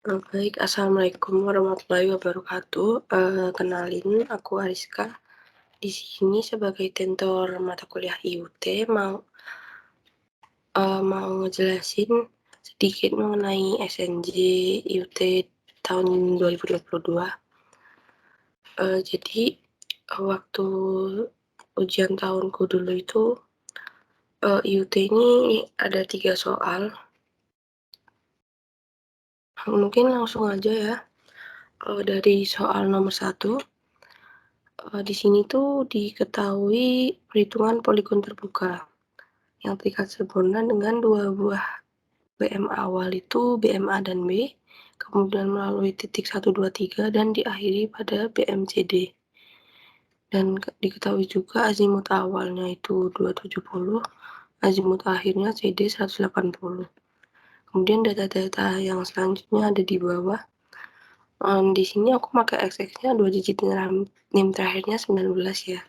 Baik, assalamualaikum warahmatullahi wabarakatuh. Kenalin, aku Ariska. Di sini sebagai tentor mata kuliah IUT mau ngejelasin sedikit mengenai SNJ IUT tahun 2022. Jadi waktu ujian tahunku dulu itu IUT ini ada 3 soal. Mungkin langsung aja ya. Dari soal nomor 1. Di sini tuh diketahui perhitungan poligon terbuka yang terikat sempurna dengan 2 buah BM awal itu BM A dan B, kemudian melalui titik 1, 2, 3 dan diakhiri pada BM CD. Dan diketahui juga azimut awalnya itu 270, azimut akhirnya CD 180. Kemudian data-data yang selanjutnya ada di bawah. Di sini aku pakai XX-nya 2 digit NIM terakhirnya 19 ya.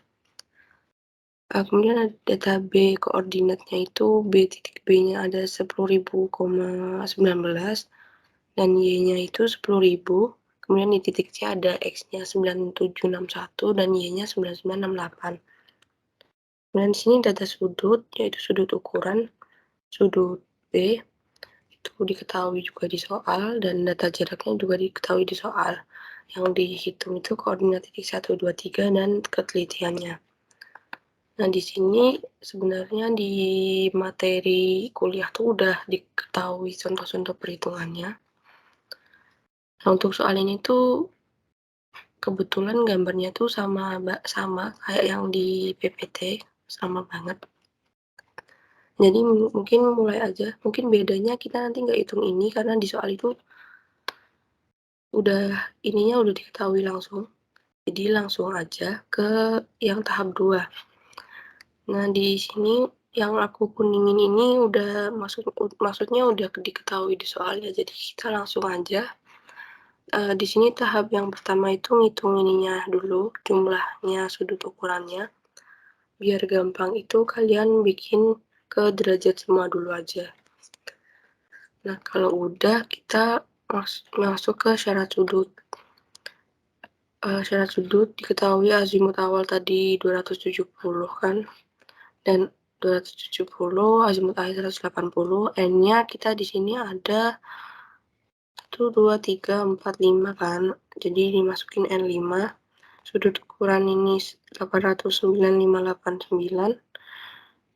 Kemudian ada data B, koordinatnya itu B.B-nya ada 10.000,19 dan Y-nya itu 10.000. Kemudian di titik C ada X-nya 9761 dan Y-nya 9968. Kemudian di sini data sudut, yaitu sudut ukuran, sudut B, itu diketahui juga di soal, dan data jaraknya juga diketahui di soal. Yang dihitung itu koordinat titik 1, 2, 3 dan ketelitiannya. Nah, di sini sebenarnya di materi kuliah tuh udah diketahui contoh-contoh perhitungannya. Nah, untuk soal ini tuh kebetulan gambarnya tuh sama kayak yang di PPT, sama banget. Jadi mungkin mulai aja, mungkin bedanya kita nanti nggak hitung ini karena di soal itu ininya udah diketahui langsung. Jadi langsung aja ke yang tahap 2. Nah, di sini yang aku kuningin ini maksudnya udah diketahui di soalnya, jadi kita langsung aja. Di sini tahap yang pertama itu ngitung ininya dulu, jumlahnya sudut ukurannya. Biar gampang itu kalian bikin ke derajat semua dulu aja. Nah, kalau udah kita masuk ke syarat sudut. Syarat sudut diketahui azimut awal tadi 270 kan, dan 270, azimut akhir 180, N-nya kita di sini ada 1, 2, 3, 4, 5 kan. Jadi dimasukin N5. Sudut ukuran ini 809,589.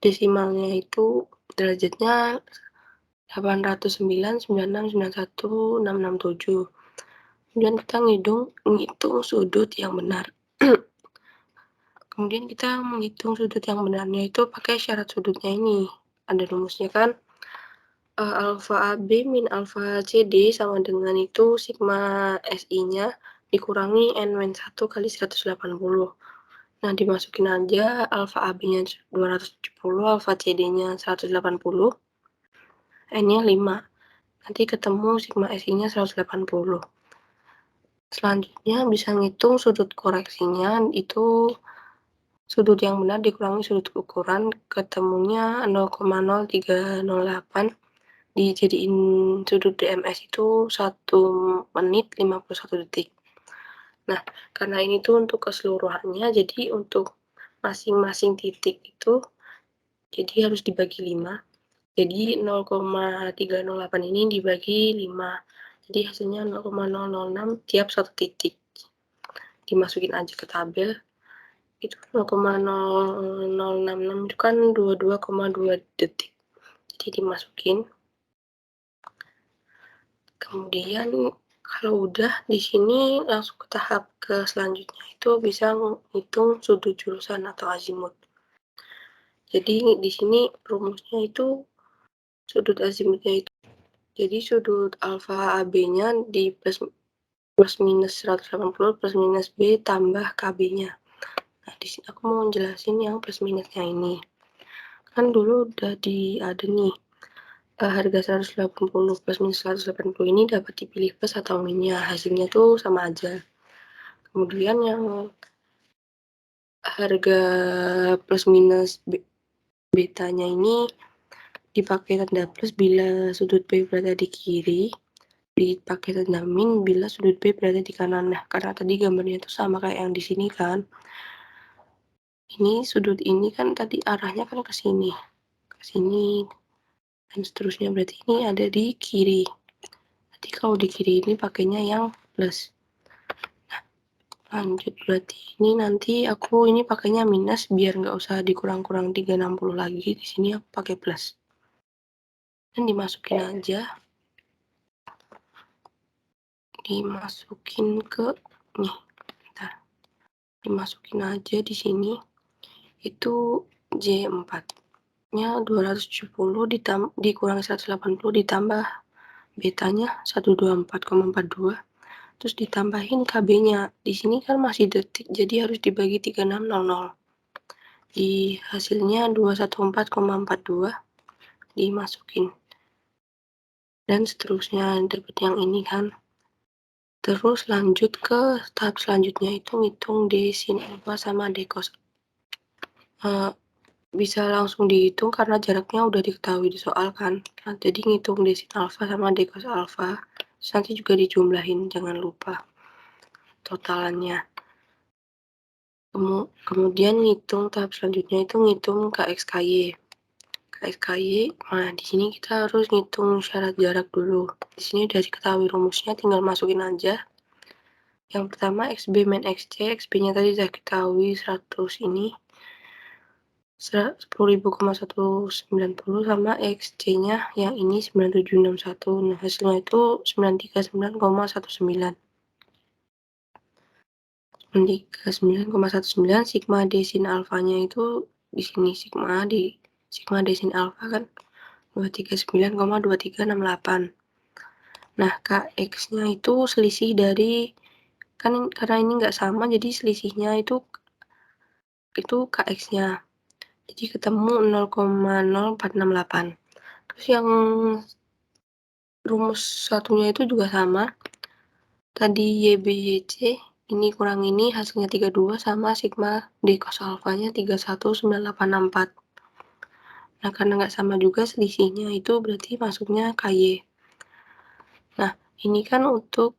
Desimalnya itu derajatnya 809,9691,667. Kemudian kita ngitung sudut yang benar. Kemudian kita menghitung sudut yang benarnya itu pakai syarat sudutnya ini. Ada rumusnya kan? Alfa AB min alfa CD sama dengan itu sigma SI-nya dikurangi N-1 kali 180. Nah, dimasukin aja alfa AB-nya 270, alfa CD-nya 180, N-nya 5. Nanti ketemu sigma SI-nya 180. Selanjutnya bisa ngitung sudut koreksinya, itu sudut yang benar dikurangi sudut ukuran, ketemunya 0,0308. Dijadiin sudut DMS itu 1 menit 51 detik. Nah, karena ini tuh untuk keseluruhannya, jadi untuk masing-masing titik itu jadi harus dibagi 5. Jadi 0,308 ini dibagi 5. Jadi hasilnya 0,006 tiap satu titik. Dimasukin aja ke tabel. Itu 0,0066 itu kan 22,2 detik. Jadi dimasukin. Kemudian kalau udah di sini langsung ke tahap selanjutnya itu bisa menghitung sudut jurusan atau azimut. Jadi di sini rumusnya itu sudut azimutnya itu. Jadi sudut alfa AB-nya di plus minus 180 plus minus B tambah KB-nya. Nah, di sini aku mau jelasin yang plus minusnya ini. Kan dulu udah ada nih harga 180 plus minus 180 ini dapat dipilih plus atau minusnya. Hasilnya tuh sama aja. Kemudian yang harga plus minus betanya ini dipakai tanda plus bila sudut B berada di kiri dipakai tanda min bila sudut B berada di kanan. Nah, karena tadi gambarnya itu sama kayak yang di sini kan. Ini sudut ini kan tadi arahnya kan ke sini, dan seterusnya. Berarti ini ada di kiri. Nanti kalau di kiri ini pakainya yang plus. Lanjut, berarti ini nanti aku ini pakainya minus biar nggak usah dikurang-kurang 360 lagi. Di sini aku pakai plus. Dan dimasukin aja. Dimasukin ke nih. Bentar. Dimasukin aja di sini. Itu J4-nya 270 dikurangi 180 ditambah betanya 124,42. Terus ditambahin KB-nya. Di sini kan masih detik, jadi harus dibagi 3600. Di hasilnya 214,42 dimasukin. Dan seterusnya dapat yang ini kan. Terus lanjut ke tahap selanjutnya itu ngitung D sin alfa sama D cos. Bisa langsung dihitung karena jaraknya udah diketahui di soal kan. Nah, jadi ngitung D sin alfa sama D cos alfa. Terus nanti juga dijumlahin, jangan lupa totalannya. Kemudian ngitung tahap selanjutnya itu ngitung KXKY. Nah di sini kita harus ngitung syarat jarak dulu. Di sini udah diketahui rumusnya, tinggal masukin aja. Yang pertama XB min XC, XB-nya tadi sudah ketahui 100 ini 10.190 sama XC-nya yang ini 9761. Nah hasilnya itu 939,19. 939,19 sigma D sin alfanya itu di sini sigma D sin alfa kan 239,2368. Nah, KX-nya itu selisih dari kan karena ini nggak sama jadi selisihnya itu KX-nya. Jadi ketemu 0,0468. Terus yang rumus satunya itu juga sama. Tadi YBYC ini kurang ini hasilnya 32 sama sigma D cos alfanya 319864. Nah, karena nggak sama juga selisihnya itu berarti masuknya KY. Nah, ini kan untuk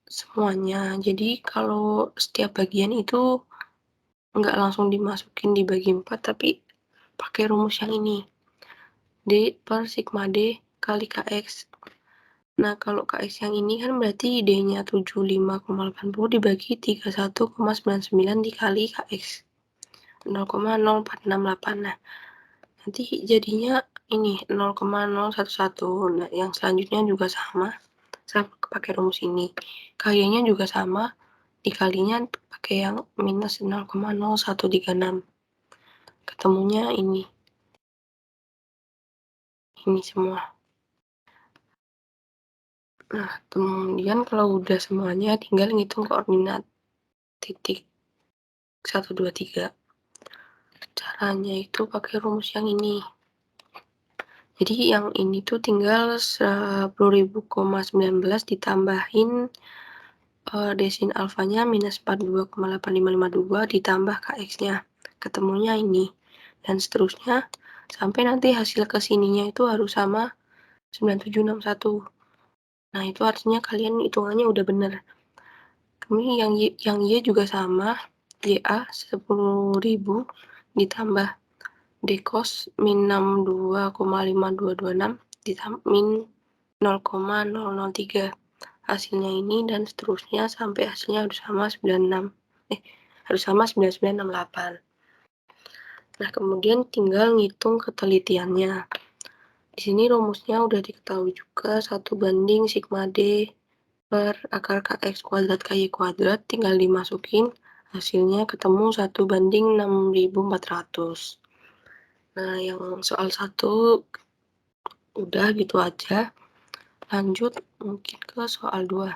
semuanya. Jadi kalau setiap bagian itu nggak langsung dimasukin dibagi 4, tapi pakai rumus yang ini. D per sigma D kali KX. Nah, kalau KX yang ini kan berarti D-nya 75,80 dibagi 31,99 dikali KX. 0,0468. Nah, nanti jadinya ini 0,011. Nah, yang selanjutnya juga sama pakai rumus ini. KY-nya juga sama, dikalinya pakai yang minus 0,0136. Ketemunya ini semua. Nah, kemudian kalau udah semuanya tinggal ngitung koordinat titik 1, 2, 3. Caranya itu pakai rumus yang ini. Jadi yang ini tuh tinggal 10.000,19 ditambahin desin alfanya minus 42,8552 ditambah KX-nya. Ketemunya ini. Dan seterusnya sampai nanti hasil kesininya itu harus sama 9761. Nah, itu artinya kalian hitungannya udah bener. Kemudian yang Y juga sama. YA 10.000 ditambah D cos min 62,5226 ditambah min 0,003. Hasilnya ini dan seterusnya sampai hasilnya harus sama 9968. Nah, kemudian tinggal ngitung ketelitiannya. Di sini rumusnya udah diketahui juga 1 banding sigma D per akar KX kuadrat KY kuadrat, tinggal dimasukin, hasilnya ketemu 1 banding 6400. Nah, yang soal 1 udah gitu aja. Lanjut mungkin ke soal 2.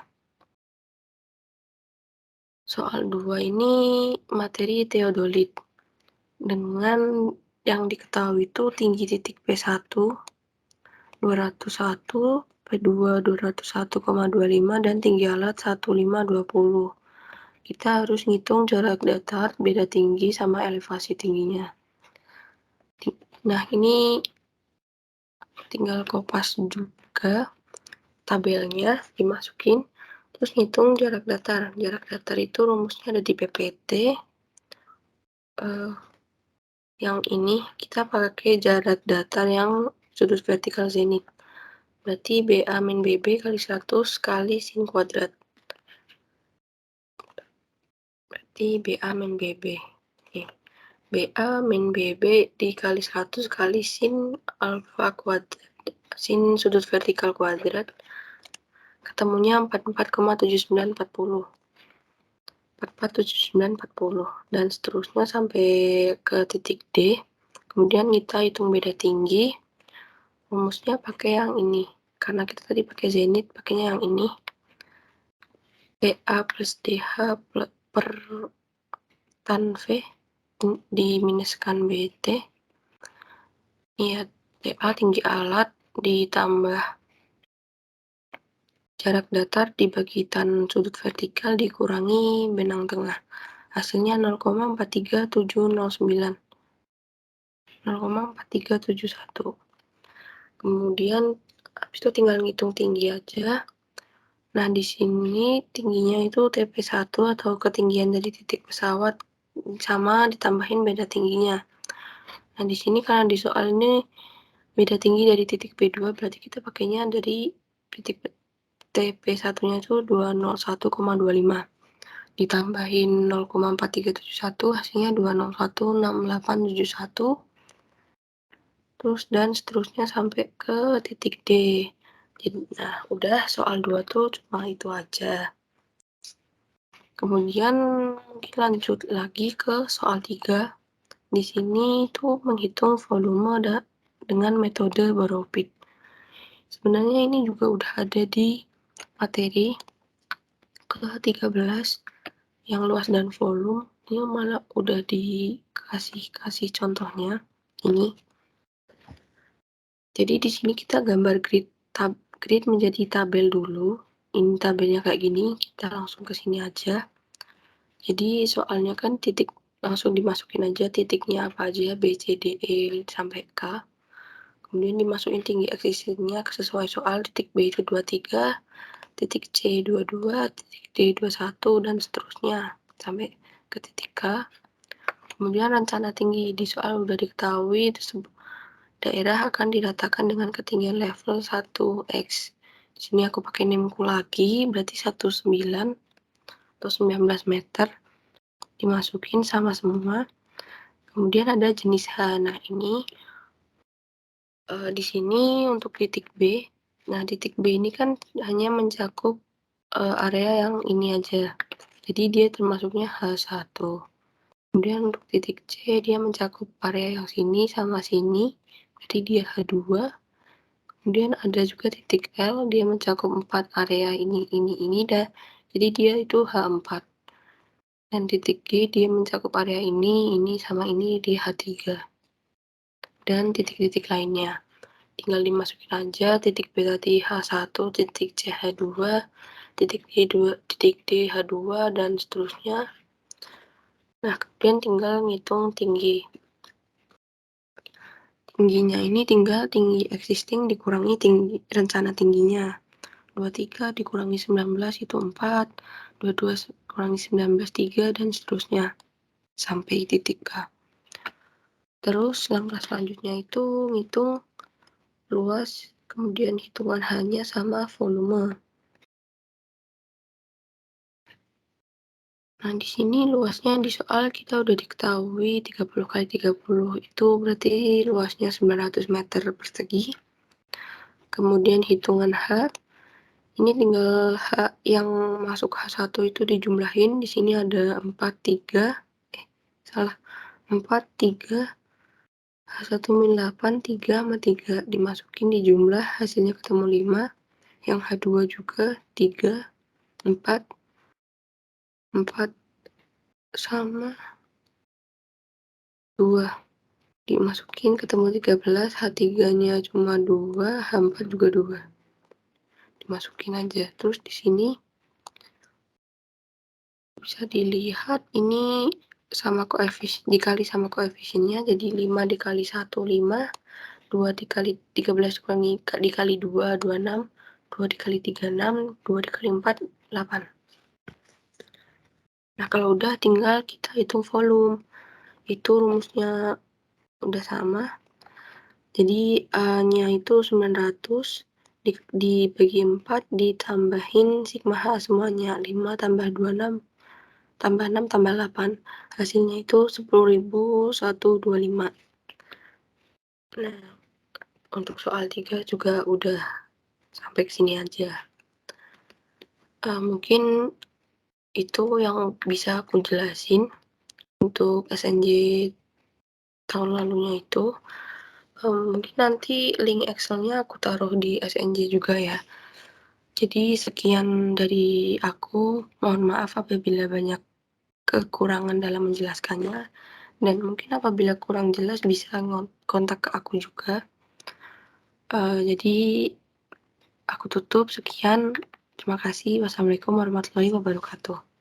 Soal 2 ini materi teodolit. Dengan yang diketahui itu tinggi titik P1 201, P2 201,25 dan tinggi alat 1520. Kita harus ngitung jarak datar, beda tinggi sama elevasi tingginya. Nah, ini tinggal kopas juga. tabelnya, dimasukin, terus ngitung jarak datar. Jarak datar itu rumusnya ada di PPT. Yang ini kita pakai jarak datar yang sudut vertikal zenit. Berarti BA min BB kali 100 kali sin kuadrat. Berarti BA min BB. Nih, BA min BB dikali 100 kali sin alfa kuadrat. Sin sudut vertikal kuadrat. Ketemunya 44,7940. 44,7940. Dan seterusnya sampai ke titik D. Kemudian kita hitung beda tinggi. Rumusnya pakai yang ini. Karena kita tadi pakai zenit, pakainya yang ini. PA plus DH per tan V diminuskan BT. Iya, TA tinggi alat ditambah jarak datar dibagi tan sudut vertikal dikurangi benang tengah. Hasilnya 0,43709. 0,4371. Kemudian habis itu tinggal ngitung tinggi aja. Nah, di sini tingginya itu TP1 atau ketinggian dari titik pesawat sama ditambahin beda tingginya. Nah, di sini karena di soal ini beda tinggi dari titik P2, berarti kita pakainya dari titik TP1-nya itu 201,25. Ditambahin 0,4371, hasilnya 2016871. Terus dan seterusnya sampai ke titik D. Nah, udah soal 2 tuh cuma itu aja. Kemudian kita lanjut lagi ke soal 3. Di sini tuh menghitung volume dengan metode Borovit. Sebenarnya ini juga udah ada di materi ke-13 yang luas dan volume. Ini malah udah dikasih contohnya ini. Jadi di sini kita gambar grid menjadi tabel dulu. Ini tabelnya kayak gini, kita langsung ke sini aja. Jadi soalnya kan titik langsung dimasukin aja titiknya apa aja, B, C, D, E sampai K. Kemudian dimasukin tinggi eksisnya sesuai soal. Titik B itu 23, titik C 22, titik D 21, dan seterusnya sampai ke titik K. Kemudian rencana tinggi di soal udah diketahui, daerah akan diratakan dengan ketinggian level 1x. Di sini aku pakai NIM-ku lagi, berarti 19 atau 19 meter. Dimasukin sama semua. Kemudian ada jenis H. Nah, ini di sini untuk titik B. Nah, titik B ini kan hanya mencakup area yang ini aja. Jadi dia termasuknya H1. Kemudian untuk titik C dia mencakup area yang sini sama sini. Jadi dia H2. Kemudian ada juga titik L, dia mencakup 4 area ini dan jadi dia itu H4. Dan titik G dia mencakup area ini sama ini di H3. Dan titik-titik lainnya. Tinggal dimasukin aja titik B tadi H1, titik C H2, titik D H2, dan seterusnya. Nah, kemudian tinggal ngitung tinggi. Tingginya ini tinggal tinggi existing dikurangi tinggi rencana tingginya. 23 dikurangi 19 itu 4, 22 kurangi 19 3, dan seterusnya sampai titik K. Terus langkah selanjutnya itu ngitung luas, kemudian hitungan H-nya sama volume. Nah, di sini luasnya di soal kita udah diketahui 30 kali 30 itu berarti luasnya 900 meter persegi. Kemudian hitungan H, ini tinggal H yang masuk H1 itu dijumlahin. Di sini ada 4, 3, 4, 3, H1 min 8, 3 sama 3 dimasukin dijumlah, hasilnya ketemu 5. Yang H2 juga 3, 4, 4 sama 2. Dimasukin ketemu 13, H3-nya cuma 2, H4 juga 2. Dimasukin aja. Terus di sini bisa dilihat ini sama dikali sama koefisiennya, jadi 5 dikali 1 5, 2 dikali 13 dikali 2 26, 2 dikali 3, 6, 2 dikali 4, 8. Nah, kalau udah tinggal kita hitung volume. Itu rumusnya udah sama. Jadi, A-nya itu 900 dibagi 4 ditambahin sigma H semuanya, 5 tambah 2, 6, tambah 6 tambah 8. Hasilnya itu 10.125. Nah, untuk soal 3 juga udah sampai ke sini aja. Mungkin itu yang bisa aku jelasin untuk SNJ tahun lalunya itu. Mungkin nanti link Excel-nya aku taruh di SNJ juga ya. Jadi sekian dari aku, mohon maaf apabila banyak kekurangan dalam menjelaskannya, dan mungkin apabila kurang jelas bisa kontak ke aku juga. Jadi aku tutup, sekian, terima kasih. Wassalamualaikum warahmatullahi wabarakatuh.